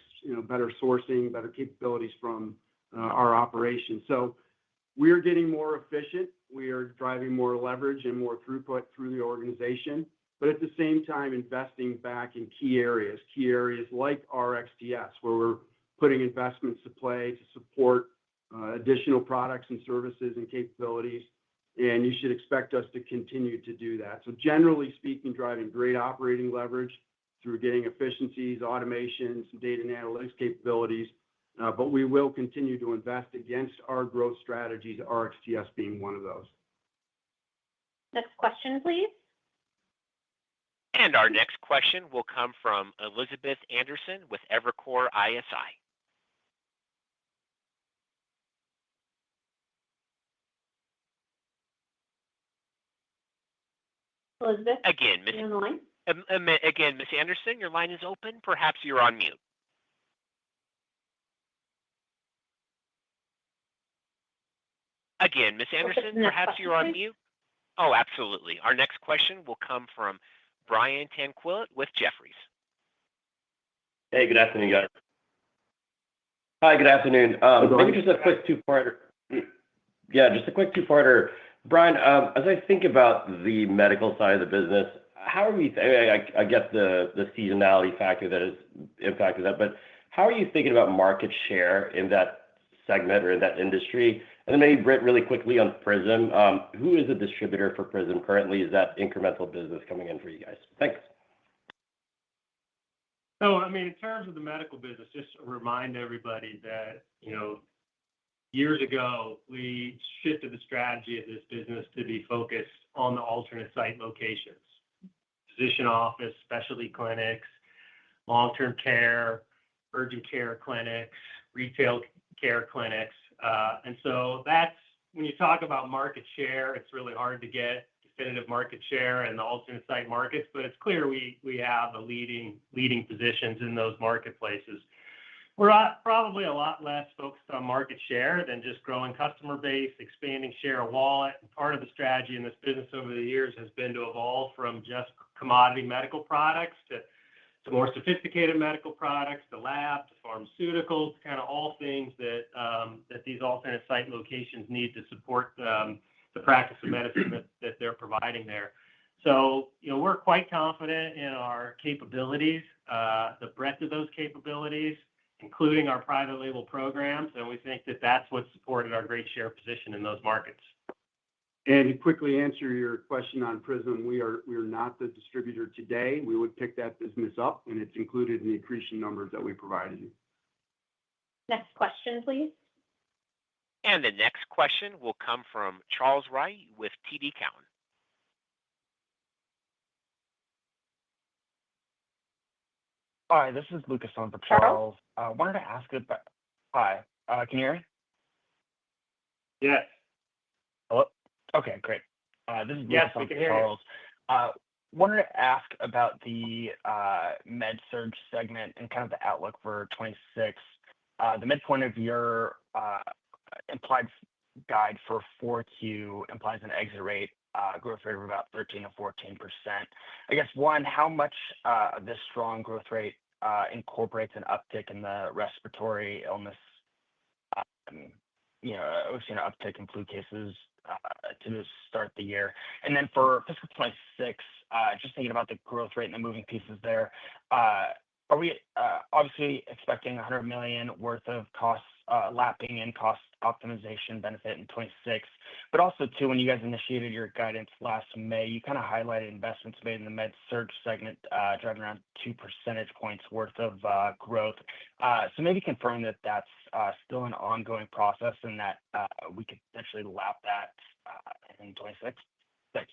better sourcing, better capabilities from our operations. So we're getting more efficient. We are driving more leverage and more throughput through the organization, but at the same time, investing back in key areas like RxTS, where we're putting investments to play to support additional products and services and capabilities. And you should expect us to continue to do that. So generally speaking, driving great operating leverage through getting efficiencies, automation, some data and analytics capabilities. But we will continue to invest against our growth strategies, RxTS being one of those. Next question, please. And our next question will come from Elizabeth Anderson with Evercore ISI. Elizabeth, Again, are you on the line? Ms. Anderson, your line is open. Perhaps you're on mute. Again, Ms. Anderson, perhaps you're on mute. Oh, absolutely. Our next question will come from Brian Tanquilut with Jefferies. Hey, good afternoon, guys. Hi, good afternoon. Maybe just a quick two-parter. Yeah, just a quick two-parter. Brian, as I think about the medical side of the business, how are we, I get the seasonality factor that has impacted that, but how are you thinking about market share in that segment or in that industry? And then maybe, Britt, really quickly on Prism, who is the distributor for Prism currently? Is that incremental business coming in for you guys? Thanks. So, I mean, in terms of the medical business, just to remind everybody that, years ago, we shifted the strategy of this business to be focused on the alternate site locations, physician office, specialty clinics, long-term care, urgent care clinics, retail care clinics. And so that's, when you talk about market share, it's really hard to get definitive market share in the alternate site markets, but it's clear we have the leading positions in those marketplaces. We're probably a lot less focused on market share than just growing customer base, expanding share of wallet. And part of the strategy in this business over the years has been to evolve from just commodity medical products to more sophisticated medical products, to lab, to pharmaceuticals, kind of all things that these alternate site locations need to support the practice of medicine that they're providing there. So, we're quite confident in our capabilities, the breadth of those capabilities, including our private label programs, and we think that that's what supported our great share position in those markets. And to quickly answer your question on Prism, we are not the distributor today. We would pick that business up, and it's included in the accretion numbers that we provided you. Next question, please. And the next question will come from Charles Rhyee with TD Cowen. Hi, this is Lucas on for Charles. I wanted to ask about. Hi, can you hear me? Yes. Hello? Okay, great. This is Yes, Lucas on we can for hear you. Charles. Wanted to ask about the med-surg segment and kind of the outlook for 26. The midpoint of your implied guide for 4Q implies an exit rate growth rate of about 13 to 14%. I guess, one, how much of this strong growth rate incorporates an uptick in the respiratory illness? We've seen an uptick in flu cases to start the year. And then for fiscal 26, just thinking about the growth rate and the moving pieces there, are we obviously expecting $100 million worth of cost lapping and cost optimization benefit in 26? But also, too, when you guys initiated your guidance last May, you kind of highlighted investments made in the med-surg segment, driving around 2 percentage points worth of growth. So maybe confirm that that's still an ongoing process and that we could potentially lap that in 26. Thanks.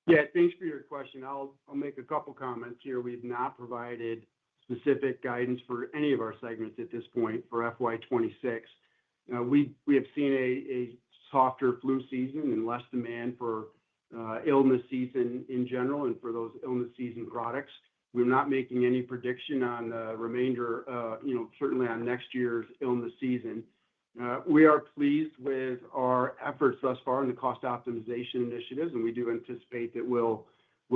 Yeah, thanks for your question. I'll make a couple comments here. We've not provided specific guidance for any of our segments at this point for FY26. We have seen a softer flu season and less demand for illness season in general and for those illness season products. We're not making any prediction on the remainder, certainly on next year's illness season. We are pleased with our efforts thus far in the cost optimization initiatives, and we do anticipate that we'll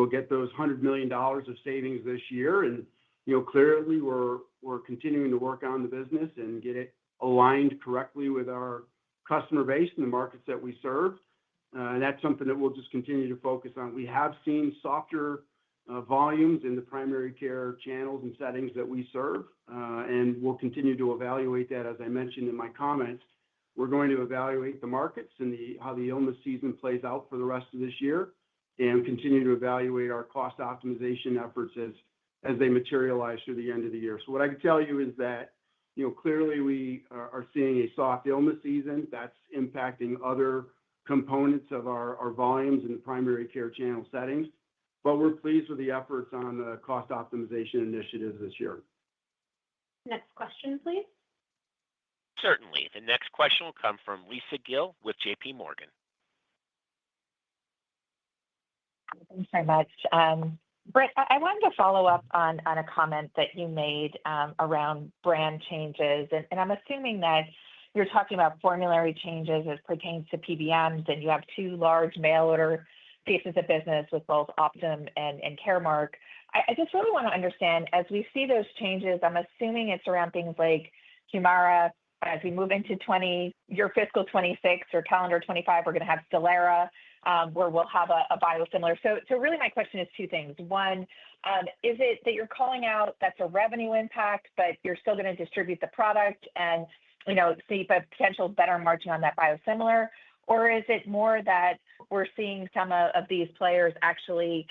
get those $100 million of savings this year. And clearly, we're continuing to work on the business and get it aligned correctly with our customer base and the markets that we serve. And that's something that we'll just continue to focus on. We have seen softer volumes in the primary care channels and settings that we serve, and we'll continue to evaluate that. As I mentioned in my comments, we're going to evaluate the markets and how the illness season plays out for the rest of this year. and continue to evaluate our cost optimization efforts as they materialize through the end of the year. So what I can tell you is that, clearly we are seeing a soft illness season that's impacting other components of our volumes in the primary care channel settings, but we're pleased with the efforts on the cost optimization initiatives this year. Next question, please. Certainly. The next question will come from Lisa Gill with JP Morgan. Thanks very much. Britt, I wanted to follow up on a comment that you made around brand changes. And I'm assuming that you're talking about formulary changes as pertains to PBMs, and you have two large mail order pieces of business with both Optum and Caremark. I just really want to understand, as we see those changes, I'm assuming it's around things like Humira. As we move into your fiscal 26 or calendar 25, we're going to have Stelara, where we'll have a biosimilar. So really my question is two things. One, is it that you're calling out that's a revenue impact, but you're still going to distribute the product and, see a potential better margin on that biosimilar? Or is it more that we're seeing some of these players actually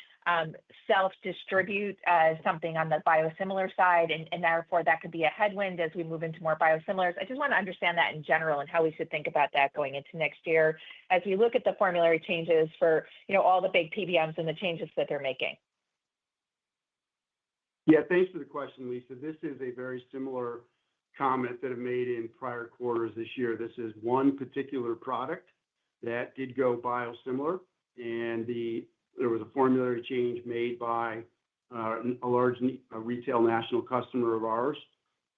self-distribute something on the biosimilar side, and therefore that could be a headwind as we move into more biosimilars? I just want to understand that in general and how we should think about that going into next year as we look at the formulary changes for, all the big PBMs and the changes that they're making. Yeah, thanks for the question, Lisa. This is a very similar comment that I've made in prior quarters this year. This is one particular product that did go biosimilar, and there was a formulary change made by a large retail national customer of ours.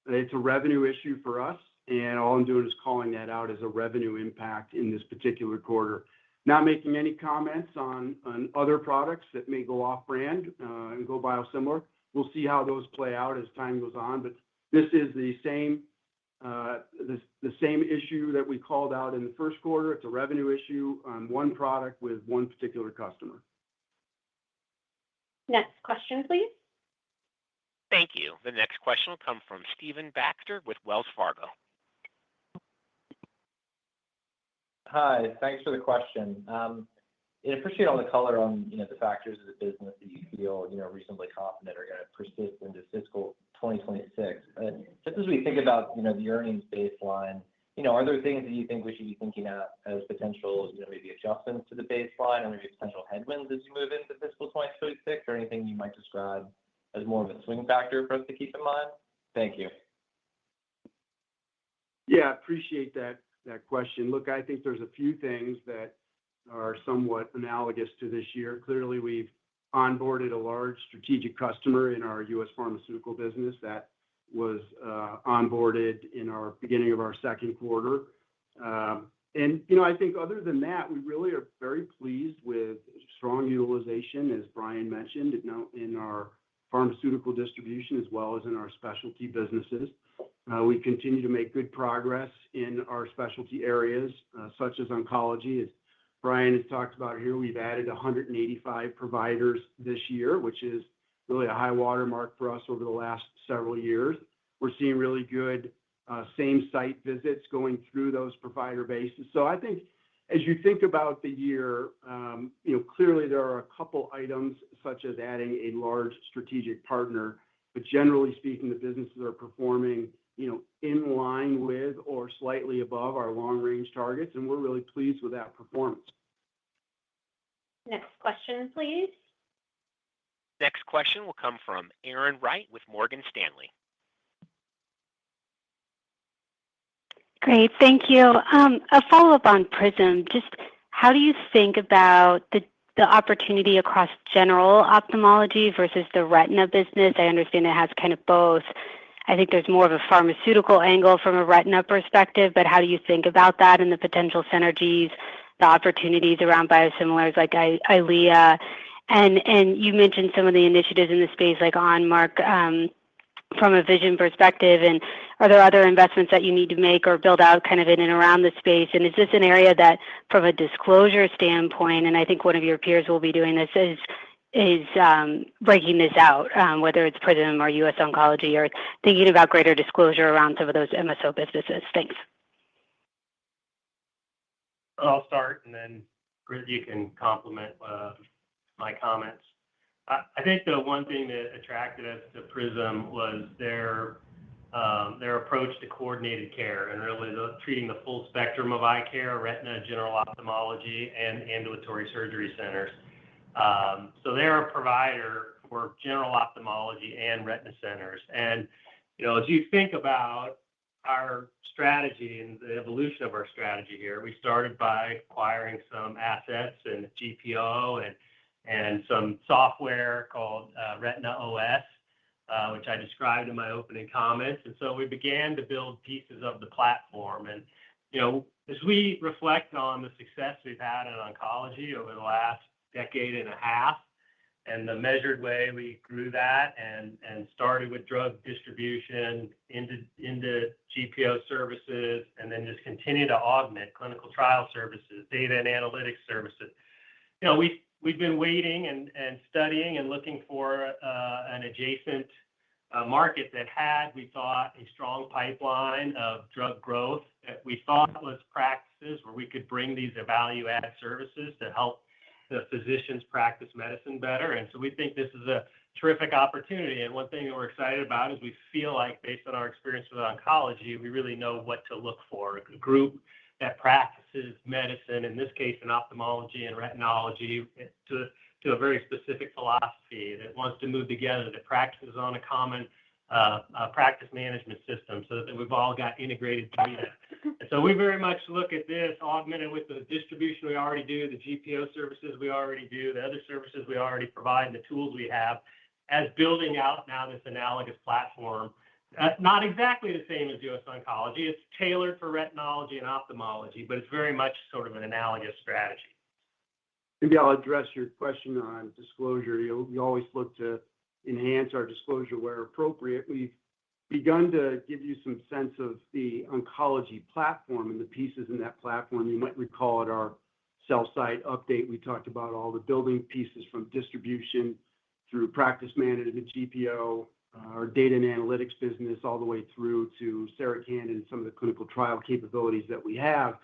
It's a revenue issue for us, and all I'm doing is calling that out as a revenue impact in this particular quarter. Not making any comments on other products that may go off brand and go biosimilar. We'll see how those play out as time goes on, but this is the same issue that we called out in the first quarter. It's a revenue issue on one product with one particular customer. Next question, please. Thank you. The next question will come from Stephen Baxter with Wells Fargo. Hi, thanks for the question. I appreciate all the color on the factors of the business that you feel reasonably confident are going to persist into fiscal 2026. Just as we think about the earnings baseline, are there things that you think we should be thinking at as potential maybe adjustments to the baseline or maybe potential headwinds as you move into fiscal 2026, or anything you might describe as more of a swing factor for us to keep in mind? Thank you. Yeah, I appreciate that question. Look, I think there's a few things that are somewhat analogous to this year. Clearly, we've onboarded a large strategic customer in our U.S. pharmaceutical business that was onboarded in our beginning of our second quarter. And I think other than that, we really are very pleased with strong utilization, as Brian mentioned, in our pharmaceutical distribution as well as in our specialty businesses. We continue to make good progress in our specialty areas, such as oncology. As Brian has talked about here, we've added 185 providers this year, which is really a high watermark for us over the last several years. We're seeing really good same-site visits going through those provider bases. So I think as you think about the year, clearly there are a couple items such as adding a large strategic partner, but generally speaking, the businesses are performing in line with or slightly above our long-range targets, and we're really pleased with that performance. Next question, please. Next question will come from Erin Wright with Morgan Stanley. Great, thank you. A follow-up on Prism. Just how do you think about the opportunity across general ophthalmology versus the retina business? I understand it has kind of both. I think there's more of a pharmaceutical angle from a retina perspective, but how do you think about that and the potential synergies, the opportunities around biosimilars like Eylea? And you mentioned some of the initiatives in the space like OnMark from a vision perspective. And are there other investments that you need to make or build out kind of in and around the space? And is this an area that from a disclosure standpoint, and I think one of your peers will be doing this, is breaking this out, whether it's Prism or U.S. Oncology, or thinking about greater disclosure around some of those MSO businesses? Thanks. I'll start, and then Britt, you can complement my comments. I think the one thing that attracted us to Prism was their approach to coordinated care and really treating the full spectrum of eye care, retina, general ophthalmology, and ambulatory surgery centers. So they're a provider for general ophthalmology and retina centers. And, as you think about our strategy and the evolution of our strategy here, we started by acquiring some assets and GPO and some software called Retina OS, which I described in my opening comments. And so we began to build pieces of the platform. And, as we reflect on the success we've had in oncology over the last decade and a half, and the measured way we grew that and started with drug distribution into GPO services, and then just continue to augment clinical trial services, data and analytics services. We've been waiting and studying and looking for an adjacent market that had, we thought, a strong pipeline of drug growth that we thought was practices where we could bring these value-add services to help the physicians practice medicine better. And so we think this is a terrific opportunity. And one thing that we're excited about is we feel like, based on our experience with oncology, we really know what to look for. A group that practices medicine, in this case in ophthalmology and retinology, to a very specific philosophy, that wants to move together, that practices on a common practice management system so that we've all got integrated data. And so we very much look at this augmented with the distribution we already do, the GPO services we already do, the other services we already provide, and the tools we have, as building out now this analogous platform. Not exactly the same as US Oncology. It's tailored for retinology and ophthalmology, but it's very much sort of an analogous strategy. Maybe I'll address your question on disclosure. We always look to enhance our disclosure where appropriate. We've begun to give you some sense of the oncology platform and the pieces in that platform. You might recall at our sell site update, we talked about all the building pieces from distribution through practice management, GPO, our data and analytics business, all the way through to Sarah Cannon and some of the clinical trial capabilities that we have.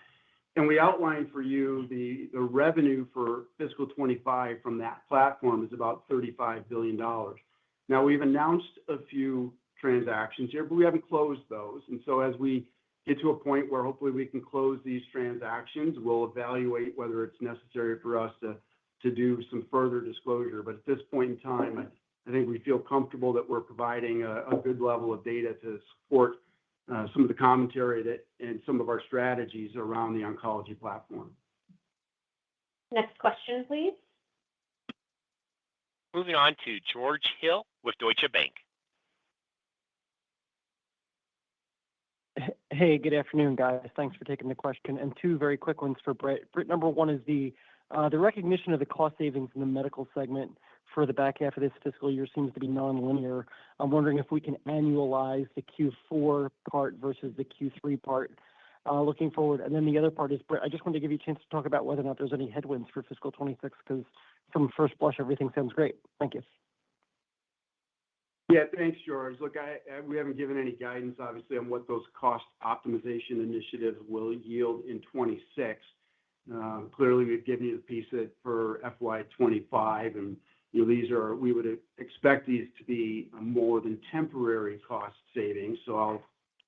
And we outlined for you the revenue for fiscal 25 from that platform is about $35 billion. Now, we've announced a few transactions here, but we haven't closed those. And so as we get to a point where hopefully we can close these transactions, we'll evaluate whether it's necessary for us to do some further disclosure. But at this point in time, I think we feel comfortable that we're providing a good level of data to support some of the commentary and some of our strategies around the oncology platform. Next question, please. Moving on to George Hill with Deutsche Bank. Hey, good afternoon, guys. Thanks for taking the question. And two very quick ones for Britt. Britt, number one is the recognition of the cost savings in the medical segment for the back half of this fiscal year seems to be nonlinear. I'm wondering if we can annualize the Q4 part versus the Q3 part looking forward. And then the other part is, Britt, I just wanted to give you a chance to talk about whether or not there's any headwinds for fiscal 26, because from first blush, everything sounds great. Thank you. Yeah, thanks, George. Look, we haven't given any guidance, obviously, on what those cost optimization initiatives will yield in 26. Clearly, we've given you the piece for FY25, and we would expect these to be more than temporary cost savings. So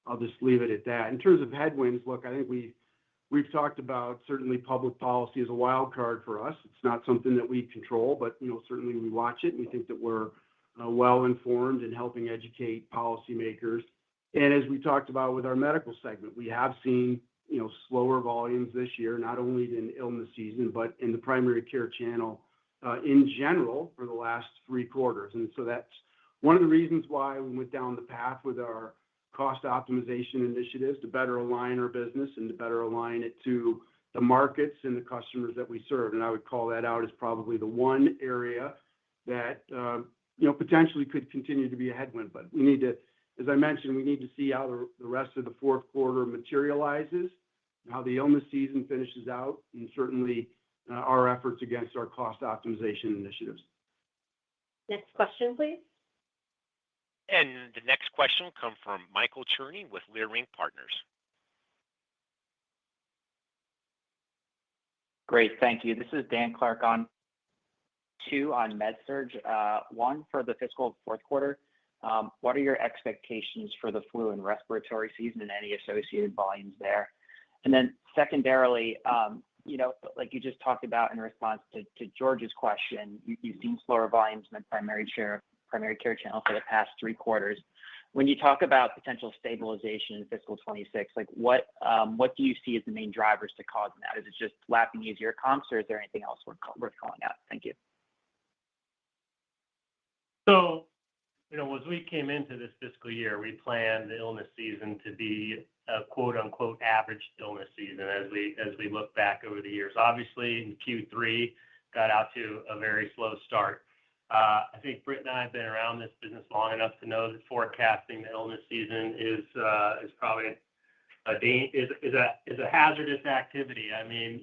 I'll just leave it at that. In terms of headwinds, look, I think we've talked about certainly public policy as a wild card for us. It's not something that we control, but certainly we watch it, and we think that we're well informed in helping educate policymakers. And as we talked about with our medical segment, we have seen slower volumes this year, not only in illness season, but in the primary care channel in general for the last 3 quarters. And so that's one of the reasons why we went down the path with our cost optimization initiatives to better align our business and to better align it to the markets and the customers that we serve. And I would call that out as probably the one area that potentially could continue to be a headwind. But we need to, as I mentioned, we need to see how the rest of the fourth quarter materializes, how the illness season finishes out, and certainly our efforts against our cost optimization initiatives. Next question, please. And the next question will come from Michael Cherny with Leerink Partners. Great, thank you. This is Dan Clark on. two on MedSurg. One for the fiscal fourth quarter. What are your expectations for the flu and respiratory season and any associated volumes there? And then secondarily, like you just talked about in response to George's question, you've seen slower volumes in the primary care channel for the past 3 quarters. When you talk about potential stabilization in fiscal 26, like what do you see as the main drivers to cause that? Is it just lapping easier comps, or is there anything else worth calling out? Thank you. So, as we came into this fiscal year, we planned the illness season to be a quote unquote average illness season as we look back over the years. Obviously, in Q3, got out to a very slow start. I think Britt and I have been around this business long enough to know that forecasting the illness season is probably a hazardous activity. I mean,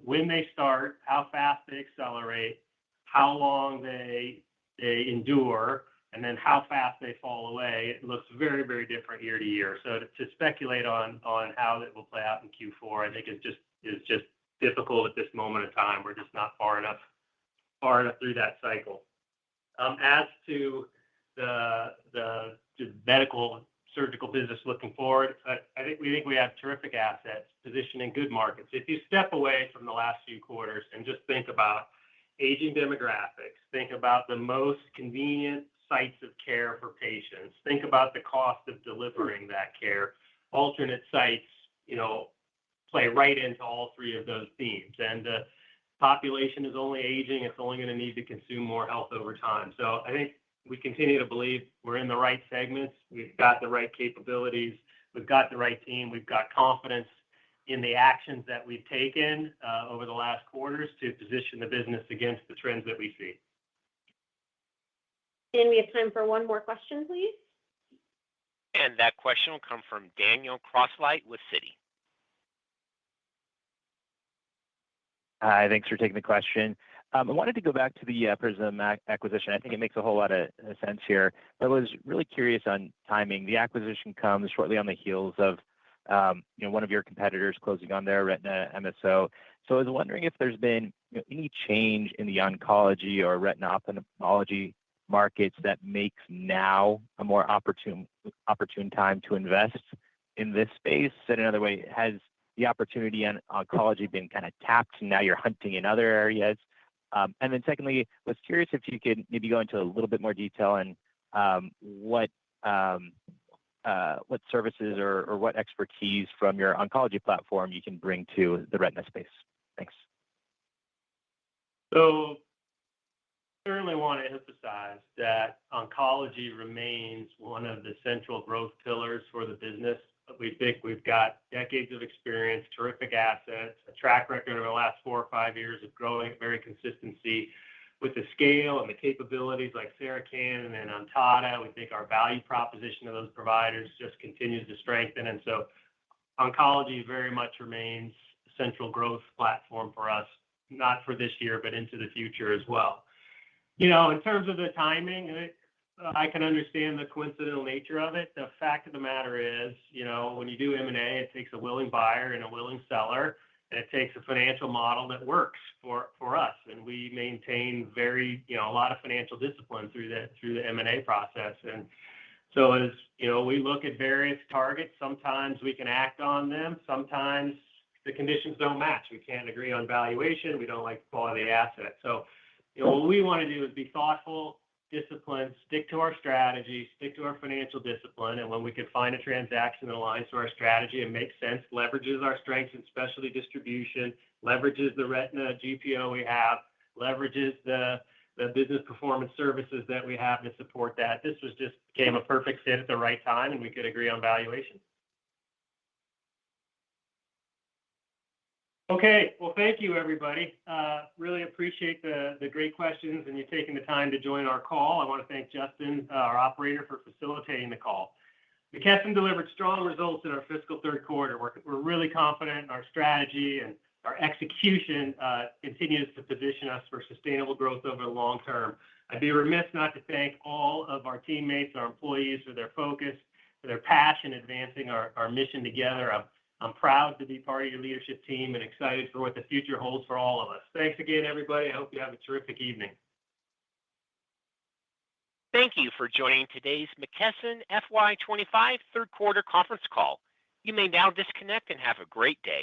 when they start, how fast they accelerate, how long they endure, and then how fast they fall away, it looks very, very different year to year. So to speculate on how it will play out in Q4, I think is just difficult at this moment in time. We're just not far enough through that cycle. As to the medical surgical business looking forward, we think we have terrific assets positioned in good markets. If you step away from the last few quarters and just think about aging demographics, think about the most convenient sites of care for patients, think about the cost of delivering that care, alternate sites, play right into all 3 of those themes. And the population is only aging. It's only going to need to consume more health over time. So I think we continue to believe we're in the right segments. We've got the right capabilities. We've got the right team. We've got confidence in the actions that we've taken over the last quarters to position the business against the trends that we see. And we have time for one more question, please. And that question will come from Daniel Grosslight with Citi. Hi, thanks for taking the question. I wanted to go back to the Prism acquisition. I think it makes a whole lot of sense here. But I was really curious on timing. The acquisition comes shortly on the heels of one of your competitors closing on their retina MSO. So I was wondering if there's been any change in the oncology or retina ophthalmology markets that makes now a more opportune time to invest in this space. Said another way, has the opportunity on oncology been kind of tapped and now you're hunting in other areas? And then secondly, was curious if you could maybe go into a little bit more detail on what services or what expertise from your oncology platform you can bring to the retina space. Thanks. So certainly want to emphasize that oncology remains one of the central growth pillars for the business. We think we've got decades of experience, terrific assets, a track record over the last 4 or 5 years of growing at very consistency with the scale and the capabilities like Saracen and Ontada. We think our value proposition of those providers just continues to strengthen. And so oncology very much remains a central growth platform for us, not for this year, but into the future as well. In terms of the timing, I can understand the coincidental nature of it. The fact of the matter is, when you do M&A, it takes a willing buyer and a willing seller, and it takes a financial model that works for us. And we maintain a lot of financial discipline through the M&A process. And so as we look at various targets, sometimes we can act on them. Sometimes the conditions don't match. We can't agree on valuation. We don't like the quality of the asset. So what we want to do is be thoughtful, disciplined, stick to our strategy, stick to our financial discipline. And when we can find a transaction that aligns to our strategy and makes sense, leverages our strengths in specialty distribution, leverages the retina GPO we have, leverages the business performance services that we have to support that. This became a perfect fit at the right time, and we could agree on valuation. Okay, well, thank you, everybody. Really appreciate the great questions and you taking the time to join our call. I want to thank Justin, our operator, for facilitating the call. McKesson delivered strong results in our fiscal third quarter. We're really confident in our strategy, and our execution continues to position us for sustainable growth over the long term. I'd be remiss not to thank all of our teammates, our employees, for their focus, for their passion advancing our mission together. I'm proud to be part of your leadership team and excited for what the future holds for all of us. Thanks again, everybody. I hope you have a terrific evening. Thank you for joining today's McKesson FY25 third quarter conference call. You may now disconnect and have a great day.